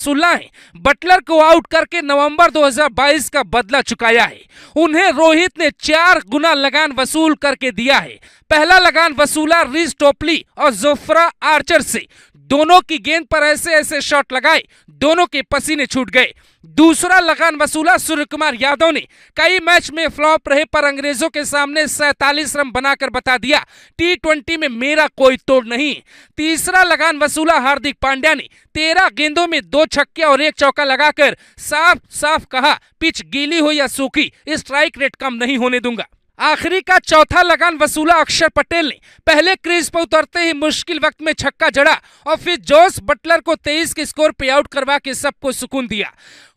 वसूलना है। बटलर को आउट करके नवंबर 2022 का बदला चुकाया है। उन्हें रोहित ने 4 गुना लगान वसूल करके दिया है। पहला लगान वसूला रिज टोपली और जोफ्रा आर्चर से। दोनों की गेंद पर ऐसे ऐसे शॉट लगाए, दोनों के पसीने छूट गए। दूसरा लगान वसूला सूर्य कुमार यादव ने। कई मैच में फ्लॉप रहे पर अंग्रेजों के सामने 47 रन बनाकर बता दिया, T20 में मेरा कोई तोड़ नहीं। तीसरा लगान वसूला हार्दिक पांड्या ने। 13 गेंदों में 2 छक्के और 1 चौका लगाकर साफ साफ कहा, पिच गीली हो या सूखी, स्ट्राइक रेट कम नहीं होने दूंगा। आखिरी का चौथा लगान वसूला अक्षर पटेल ने। पहले क्रीज पर उतरते ही मुश्किल वक्त में छक्का जड़ा और फिर जोस बटलर को 23 के स्कोर पे आउट करवा के सबको सुकून दिया।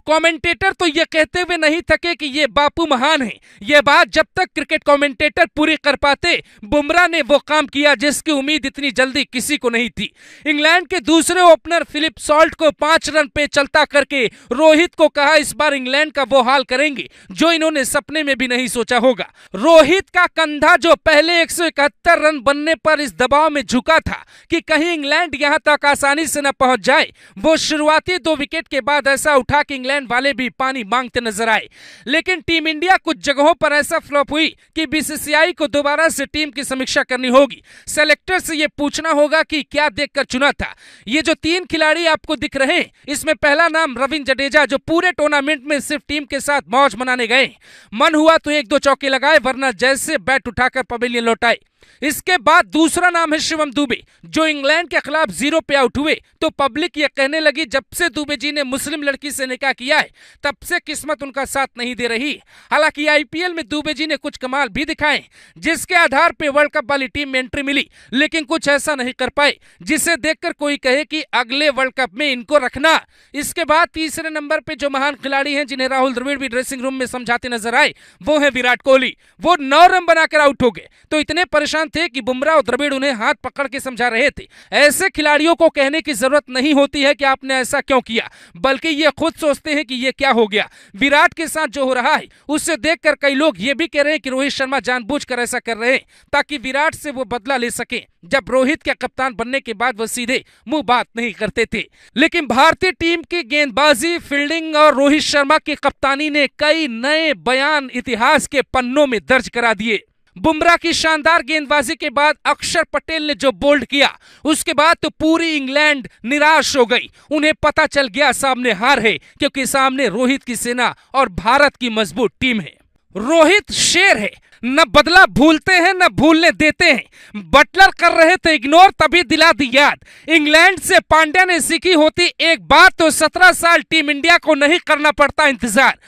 कमेंटेटर तो ये कहते हुए नहीं थके कि ये बापू महान है। ये बात जब तक क्रिकेट कमेंटेटर पूरी कर पाते, बुमराह ने वो काम किया जिसकी उम्मीद इतनी जल्दी किसी को नहीं थी। इंग्लैंड के दूसरे ओपनर फिलिप सॉल्ट को 5 रन पे चलता करके रोहित को कहा, इस बार इंग्लैंड का वो हाल करेंगे जो इन्होंने सपने में भी नहीं सोचा होगा। रोहित का कंधा जो पहले 171 रन बनने पर इस दबाव में झुका था कि कहीं इंग्लैंड यहां तक आसानी से न पहुंच जाए, वो शुरुआती 2 विकेट के बाद ऐसा उठा कि इंग्लैंड वाले भी पानी मांगते नजर आए। लेकिन टीम इंडिया कुछ जगहों पर ऐसा फ्लॉप हुई कि बीसीसीआई को दोबारा से टीम की समीक्षा करनी होगी। सेलेक्टर से यह पूछना होगा कि क्या देखकर चुना था। ये जो 3 खिलाड़ी आपको दिख रहे हैं, इसमें पहला नाम रविंद्र जडेजा, जो पूरे टूर्नामेंट में सिर्फ टीम के साथ मौज मनाने गए। मन हुआ तो 1-2 चौके लगाए, वरना जैसे बैट उठाकर पवेलियन लौटाए। इसके बाद दूसरा नाम है शिवम दुबे, जो इंग्लैंड के खिलाफ 0 पे आउट हुए तो पब्लिक ये कहने लगी, जब से दुबे जी ने मुस्लिम लड़की से निकाह किया है तब से किस्मत उनका साथ नहीं दे रही। हालांकि आईपीएल में दुबे जी ने कुछ कमाल भी दिखाए, जिसके आधार पे वर्ल्ड कप वाली टीम में एंट्री मिली, लेकिन कुछ ऐसा नहीं कर पाए जिसे देखकर कोई कहे कि अगले वर्ल्ड कप में इनको रखना। इसके बाद तीसरे नंबर पे जो महान खिलाड़ी हैं, जिन्हें राहुल द्रविड़ भी ड्रेसिंग रूम में समझाते नजर आए, वो है विराट कोहली। वो 9 रन बनाकर आउट हो गए तो इतने परेशान थे कि बुमराह और द्रविड़ उन्हें हाथ पकड़ के समझा रहे थे। ऐसे खिलाड़ियों को कहने की जरूरत नहीं होती है कि आपने ऐसा क्यों किया, बल्कि ये खुद सोचते हैं कि ये क्या हो गया। विराट के साथ जो हो रहा है उससे देखकर कई लोग ये भी कह रहे हैं कि रोहित शर्मा जानबूझकर ऐसा कर रहे हैं ताकि विराट से वो बदला ले सके, जब रोहित के कप्तान बनने के बाद वो सीधे मुंह बात नहीं करते थे। लेकिन भारतीय टीम की गेंदबाजी, फील्डिंग और रोहित शर्मा की कप्तानी ने कई नए बयान इतिहास के पन्नों में दर्ज करा दिए। बुमराह की शानदार गेंदबाजी के बाद अक्षर पटेल ने जो बोल्ड किया, उसके बाद तो पूरी इंग्लैंड निराश हो गई। उन्हें पता चल गया सामने हार है, क्योंकि सामने रोहित की सेना और भारत की मजबूत टीम है। रोहित शेर है, न बदला भूलते हैं न भूलने देते हैं। बटलर कर रहे थे इग्नोर, तभी दिला दी याद। इंग्लैंड से पांड्या ने सीखी होती एक बात तो 17 साल टीम इंडिया को नहीं करना पड़ता इंतजार।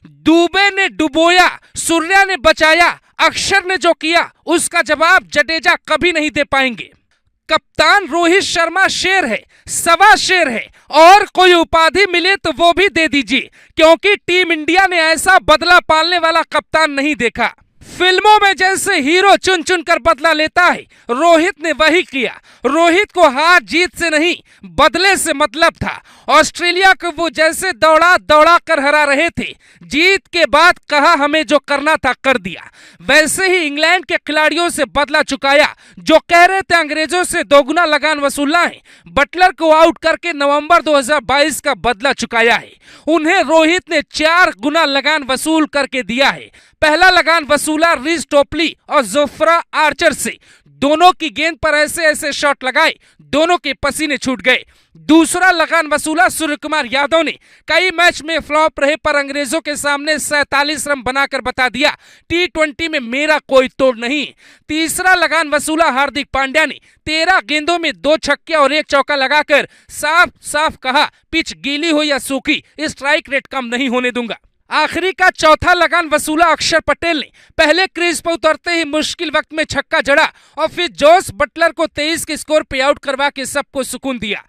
दुबे ने डुबोया, सूर्या ने बचाया, अक्षर ने जो किया उसका जवाब जडेजा कभी नहीं दे पाएंगे। कप्तान रोहित शर्मा शेर है, सवा शेर है, और कोई उपाधि मिले तो वो भी दे दीजिए, क्योंकि टीम इंडिया ने ऐसा बदला पालने वाला कप्तान नहीं देखा। फिल्मों में जैसे हीरो चुन चुन कर बदला लेता है, रोहित ने वही किया। रोहित को हार जीत से नहीं, बदले से मतलब था। ऑस्ट्रेलिया को वो जैसे दौड़ा दौड़ा कर हरा रहे थे, जीत के बाद कहा हमें जो करना था कर दिया। वैसे ही इंग्लैंड के खिलाड़ियों से बदला चुकाया, जो कह रहे थे अंग्रेजों से 2 गुना लगान वसूलना है। बटलर को आउट करके नवंबर 2022 का बदला चुकाया है। उन्हें रोहित ने 4 गुना लगान वसूल करके दिया है। पहला लगान वसूला रिज टोपली और जोफ्रा आर्चर से। दोनों की गेंद पर ऐसे ऐसे शॉट लगाए, दोनों के पसीने छूट गए। दूसरा लगान वसूला सूर्य कुमार यादव ने। कई मैच में फ्लॉप रहे पर अंग्रेजों के सामने 47 रन बनाकर बता दिया, T20 में मेरा कोई तोड़ नहीं। तीसरा लगान वसूला हार्दिक पांड्या ने। 13 गेंदों में 2 छक्के और 1 चौका लगाकर साफ साफ कहा, पिच गीली हो या सूखी, स्ट्राइक रेट कम नहीं होने दूंगा। आखिरी का चौथा लगान वसूला अक्षर पटेल ने। पहले क्रीज पर उतरते ही मुश्किल वक्त में छक्का जड़ा और फिर जोस बटलर को 23 के स्कोर पे आउट करवा के सबको सुकून दिया।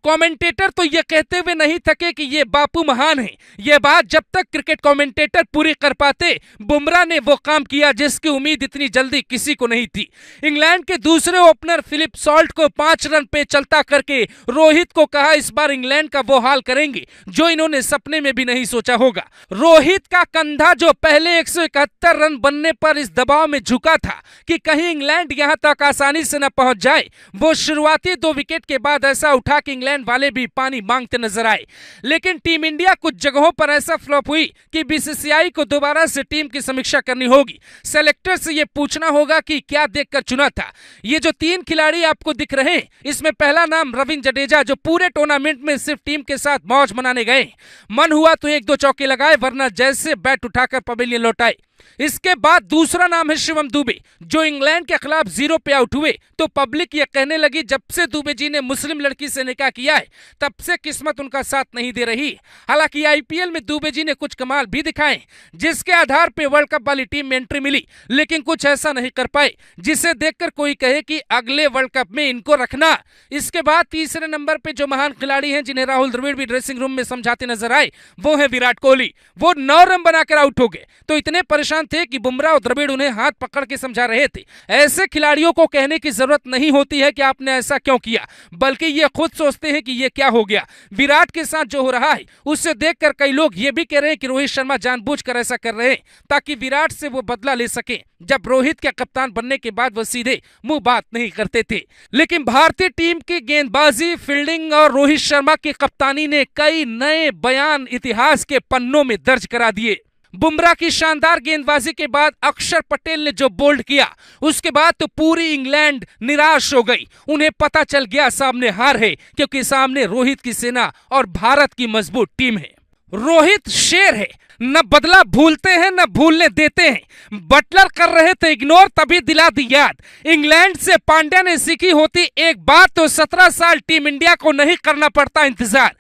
कमेंटेटर तो ये कहते हुए नहीं थके कि ये बापू महान है। ये बात जब तक क्रिकेट कमेंटेटर पूरी कर पाते, बुमराह ने वो काम किया जिसकी उम्मीद इतनी जल्दी किसी को नहीं थी। इंग्लैंड के दूसरे ओपनर फिलिप सॉल्ट को 5 रन पे चलता करके रोहित को कहा, इस बार इंग्लैंड का वो हाल करेंगे जो इन्होंने सपने में भी नहीं सोचा होगा। रोहित का कंधा जो पहले 171 रन बनने पर इस दबाव में झुका था कि कहीं इंग्लैंड यहां तक आसानी से न पहुंच जाए, वो शुरुआती 2 विकेट के बाद ऐसा उठा कि इंग्लैंड इंग्लैंड वाले भी पानी मांगते नजर आए। लेकिन टीम इंडिया कुछ जगहों पर ऐसा फ्लॉप हुई कि बीसीसीआई को दोबारा से टीम की समीक्षा करनी होगी। सेलेक्टर से यह पूछना होगा कि क्या देखकर चुना था। ये जो 3 खिलाड़ी आपको दिख रहे हैं, इसमें पहला नाम रविंद्र जडेजा, जो पूरे टूर्नामेंट में सिर्फ टीम के साथ मौज मनाने गए। मन हुआ तो 1-2 चौके लगाए, वरना जैसे बैट उठाकर पवेलियन लौटाए। इसके बाद दूसरा नाम है शिवम दुबे, जो इंग्लैंड के खिलाफ 0 पे आउट हुए तो पब्लिक ये कहने लगी जब से दुबे जी ने मुस्लिम लड़की से निकाह किया है तब से किस्मत उनका साथ नहीं दे रही। हालांकि आईपीएल में दुबे जी ने कुछ कमाल भी दिखाए, जिसके आधार पे वर्ल्ड कप वाली टीम में एंट्री मिली, लेकिन कुछ ऐसा नहीं कर पाए जिसे देखकर कोई कहे कि अगले वर्ल्ड कप में इनको रखना। इसके बाद तीसरे नंबर पे जो महान खिलाड़ी हैं, जिन्हें राहुल द्रविड़ भी ड्रेसिंग रूम में समझाते नजर आए, वो है विराट कोहली। वो 9 रन बनाकर आउट हो गए तो इतने परेशान थे कि बुमराह और द्रविड़ उन्हें हाथ पकड़ के समझा रहे थे। ऐसे खिलाड़ियों को कहने की जरूरत नहीं होती है कि आपने ऐसा क्यों किया, बल्कि ये खुद सोचते हैं कि ये क्या हो गया। विराट के साथ जो हो रहा है उससे देखकर कई लोग ये भी कह रहे हैं कि रोहित शर्मा जानबूझकर ऐसा कर रहे हैं ताकि विराट से वो बदला ले सके। जब रोहित के कप्तान बनने के बाद वो सीधे मुंह बात नहीं करते थे। लेकिन भारतीय टीम की गेंदबाजी, फील्डिंग और रोहित शर्मा की कप्तानी ने कई नए बयान इतिहास के पन्नों में दर्ज करा दिए। बुमराह की शानदार गेंदबाजी के बाद अक्षर पटेल ने जो बोल्ड किया, उसके बाद तो पूरी इंग्लैंड निराश हो गई। उन्हें पता चल गया सामने हार है, क्योंकि सामने रोहित की सेना और भारत की मजबूत टीम है। रोहित शेर है, न बदला भूलते हैं न भूलने देते हैं। बटलर कर रहे थे इग्नोर, तभी दिला दी याद। इंग्लैंड से पांड्या ने सीखी होती एक बात तो 17 साल टीम इंडिया को नहीं करना पड़ता इंतजार।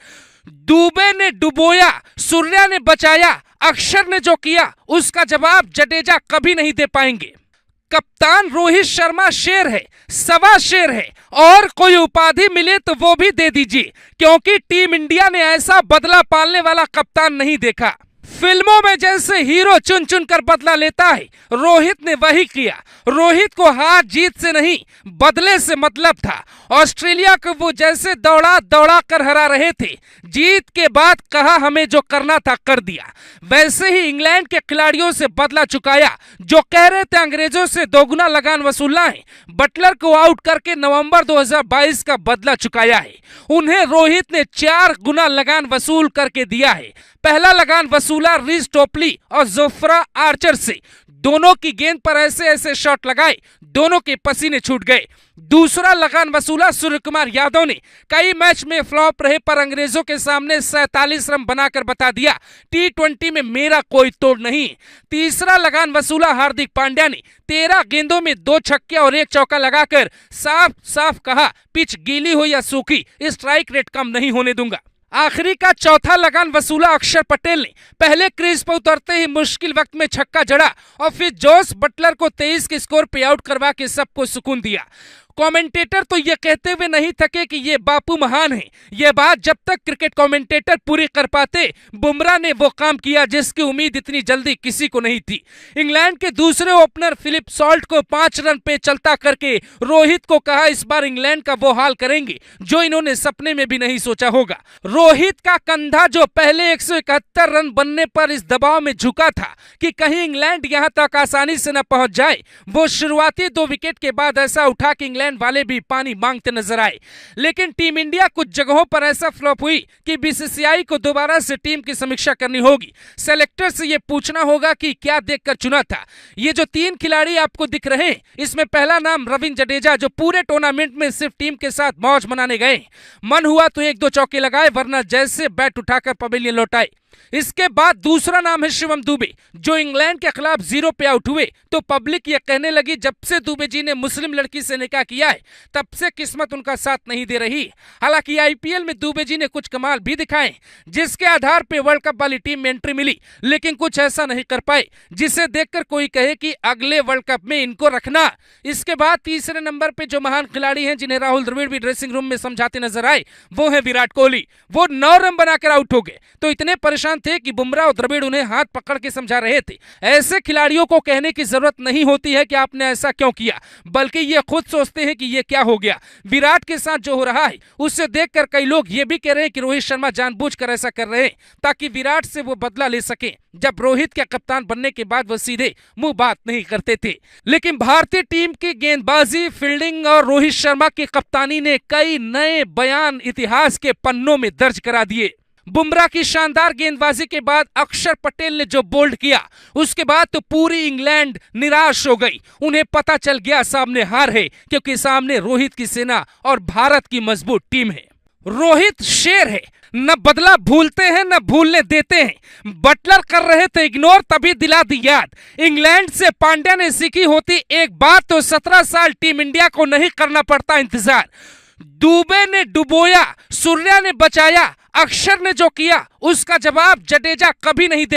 दुबे ने डुबोया, सूर्या ने बचाया, अक्षर ने जो किया उसका जवाब जडेजा कभी नहीं दे पाएंगे। कप्तान रोहित शर्मा शेर है, सवा शेर है, और कोई उपाधि मिले तो वो भी दे दीजिए, क्योंकि टीम इंडिया ने ऐसा बदला पालने वाला कप्तान नहीं देखा। फिल्मों में जैसे हीरो चुन चुन कर बदला लेता है, रोहित ने वही किया। रोहित को हार जीत से नहीं, बदले से मतलब था। ऑस्ट्रेलिया को वो जैसे दौड़ा दौड़ा कर हरा रहे थे, जीत के बाद कहा हमें जो करना था कर दिया। वैसे ही इंग्लैंड के खिलाड़ियों से बदला चुकाया, जो कह रहे थे अंग्रेजों से दोगुना लगान वसूलना है। बटलर को आउट करके नवंबर 2022 का बदला चुकाया है। उन्हें रोहित ने 4 गुना लगान वसूल करके दिया है। पहला लगान वसूला रिज टोपली और जोफ्रा आर्चर से। दोनों की गेंद पर ऐसे ऐसे शॉट लगाए, दोनों के पसीने छूट गए। दूसरा लगान वसूला सूर्य कुमार यादव ने। कई मैच में फ्लॉप रहे पर अंग्रेजों के सामने 47 रन बनाकर बता दिया, T20 में मेरा कोई तोड़ नहीं। तीसरा लगान वसूला हार्दिक पांड्या ने। 13 गेंदों में 2 छक्के और 1 चौका लगाकर साफ साफ कहा, पिच गीली हो या सूखी, स्ट्राइक रेट कम नहीं होने दूंगा। आखिरी का चौथा लगान वसूला अक्षर पटेल ने। पहले क्रीज पर उतरते ही मुश्किल वक्त में छक्का जड़ा और फिर जोस बटलर को 23 के स्कोर पे आउट करवा के सबको सुकून दिया। कमेंटेटर तो ये कहते हुए नहीं थके कि ये बापू महान है। ये बात जब तक क्रिकेट कमेंटेटर पूरी कर पाते, बुमराह ने वो काम किया जिसकी उम्मीद इतनी जल्दी किसी को नहीं थी। इंग्लैंड के दूसरे ओपनर फिलिप सॉल्ट को 5 रन पे चलता करके रोहित को कहा इस बार इंग्लैंड का वो हाल करेंगे जो इन्होंने सपने में भी नहीं सोचा होगा। रोहित का कंधा जो पहले 171 रन बनने पर इस दबाव में झुका था कि कहीं इंग्लैंड यहां तक आसानी से न पहुंच जाए, वो शुरुआती 2 विकेट के बाद ऐसा उठा कि इंग्लैंड वाले भी पानी मांगते नजर आए। लेकिन टीम इंडिया कुछ जगहों पर ऐसा फ्लॉप हुई कि बीसीसीआई को दोबारा से टीम की समीक्षा करनी होगी। सेलेक्टर से यह पूछना होगा कि क्या देखकर चुना था। ये जो 3 खिलाड़ी आपको दिख रहे हैं, इसमें पहला नाम रविंद्र जडेजा, जो पूरे टूर्नामेंट में सिर्फ टीम के साथ मौज मनाने गए। मन हुआ तो 1-2 चौके लगाए, वरना जैसे बैट उठाकर पवेलियन लौटाए। इसके बाद दूसरा नाम है शिवम दुबे, जो इंग्लैंड के खिलाफ 0 पे आउट हुए तो पब्लिक ये कहने लगी जब से दुबे जी ने मुस्लिम लड़की से निकाह किया है तब से किस्मत उनका साथ नहीं दे रही। हालांकि आईपीएल में दुबे जी ने कुछ कमाल भी दिखाए, जिसके आधार पे वर्ल्ड कप वाली टीम में एंट्री मिली, लेकिन कुछ ऐसा नहीं कर पाए जिसे देखकर कोई कहे कि अगले वर्ल्ड कप में इनको रखना। इसके बाद तीसरे नंबर पे जो महान खिलाड़ी हैं, जिन्हें राहुल द्रविड़ भी ड्रेसिंग रूम में समझाते नजर आए, वो है विराट कोहली। वो 9 रन बनाकर आउट हो गए तो इतने परेशान परेशान थे कि बुमराह और द्रविड़ उन्हें हाथ पकड़ के समझा रहे थे। ऐसे खिलाड़ियों को कहने की जरूरत नहीं होती है कि आपने ऐसा क्यों किया, बल्कि ये खुद सोचते हैं कि ये क्या हो गया। विराट के साथ जो हो रहा है उससे देखकर कई लोग ये भी कह रहे हैं कि रोहित शर्मा जानबूझकर ऐसा कर रहे हैं ताकि विराट से वो बदला ले सके। जब रोहित के कप्तान बनने के बाद वो सीधे मुंह बात नहीं करते थे, लेकिन भारतीय टीम की गेंदबाजी, फील्डिंग और रोहित शर्मा की कप्तानी ने कई नए बयान इतिहास के पन्नों में दर्ज करा दिए। बुमराह की शानदार गेंदबाजी के बाद अक्षर पटेल ने जो बोल्ड किया, उसके बाद तो पूरी इंग्लैंड निराश हो गई। उन्हें पता चल गया सामने हार है, क्योंकि सामने रोहित की सेना और भारत की मजबूत टीम है। रोहित शेर है, न बदला भूलते हैं न भूलने देते हैं। बटलर कर रहे थे इग्नोर, तभी दिला दी याद। इंग्लैंड से पांड्या ने सीखी होती एक बात तो 17 साल टीम इंडिया को नहीं करना पड़ता इंतजार। दुबे ने डुबोया, सूर्या ने बचाया, अक्षर ने जो किया उसका जवाब जडेजा कभी नहीं दे